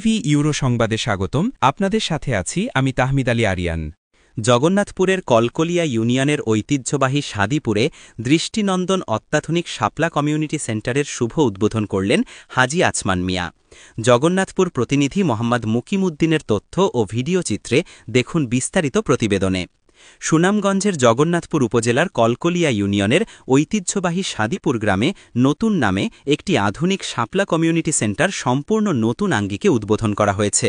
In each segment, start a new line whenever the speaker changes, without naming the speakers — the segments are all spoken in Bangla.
টিভি ইউরো সংবাদে স্বাগতম। আপনাদের সাথে আছি আমি তাহমিদ আলী আরিয়ান।
জগন্নাথপুরের কলকলিয়া ইউনিয়নের ঐতিহ্যবাহী সাদিপুরে দৃষ্টিনন্দন অত্যাধুনিক শাপলা কমিউনিটি সেন্টারের শুভ উদ্বোধন করলেন হাজী আচমান মিয়া। জগন্নাথপুর প্রতিনিধি মোহাম্মদ মুকিমউদ্দিনের তথ্য ও ভিডিও চিত্রে দেখুন বিস্তারিত প্রতিবেদনে। সুনামগঞ্জের জগন্নাথপুর উপজেলার কলকলিয়া ইউনিয়নের ঐতিহ্যবাহী সাদিপুর গ্রামে নতুন নামে একটি আধুনিক শাপলা কমিউনিটি সেন্টার সম্পূর্ণ নতুন আঙ্গিকে উদ্বোধন করা হয়েছে।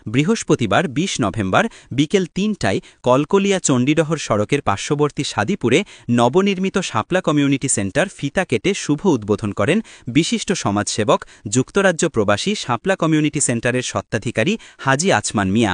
বৃহস্পতিবার ২০ নভেম্বর বিকেল ৩টায় কলকলিয়া চণ্ডীডহর সড়কের পার্শ্ববর্তী সাদিপুরে নবনির্মিত শাপলা কমিউনিটি সেন্টার ফিতা কেটে শুভ উদ্বোধন করেন বিশিষ্ট সমাজসেবক, যুক্তরাজ্য প্রবাসী শাপলা কমিউনিটি সেন্টারের স্বত্বাধিকারী হাজী আচমান মিয়া।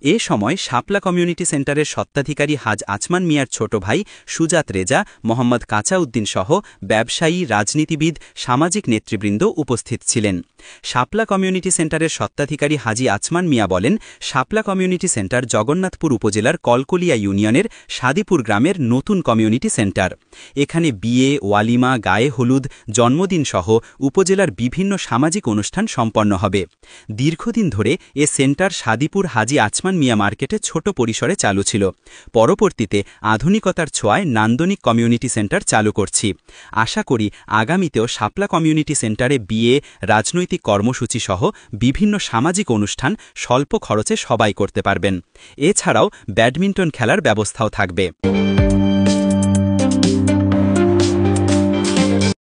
এ সময় শাপলা কমিউনিটি সেন্টারের স্বত্বাধিকারী হাজ আচমান মিয়ার ছোট ভাই সুজাত রেজা, মোহাম্মদ কাচাউদ্দিন সহ ব্যবসায়ী, রাজনীতিবিদ, সামাজিক নেতৃবৃন্দ উপস্থিত ছিলেন। শাপলা কমিউনিটি সেন্টারের স্বত্বাধিকারী হাজী আচমান মিয়া বলেন, শাপলা কমিউনিটি সেন্টার জগন্নাথপুর উপজেলার কলকলিয়া ইউনিয়নের সাদিপুর গ্রামের নতুন কমিউনিটি সেন্টার। এখানে বিয়ে, ওয়ালিমা, গায়ে হলুদ, জন্মদিন সহ উপজেলার বিভিন্ন সামাজিক অনুষ্ঠান সম্পন্ন হবে। দীর্ঘদিন ধরে এ সেন্টার সাদিপুর হাজী আচমান মিয়া মার্কেটে ছোট পরিসরে চালু ছিল। পরবর্তীতে আধুনিকতার ছোঁয়ায় নান্দনিক কমিউনিটি সেন্টার চালু করছি। আশা করি আগামীতেও শাপলা কমিউনিটি সেন্টারে বিয়ে, রাজনৈতিক কর্মসূচি সহ বিভিন্ন সামাজিক অনুষ্ঠান স্বল্প খরচে সবাই করতে পারবেন। এছাড়াও ব্যাডমিন্টন খেলার ব্যবস্থাও থাকবে।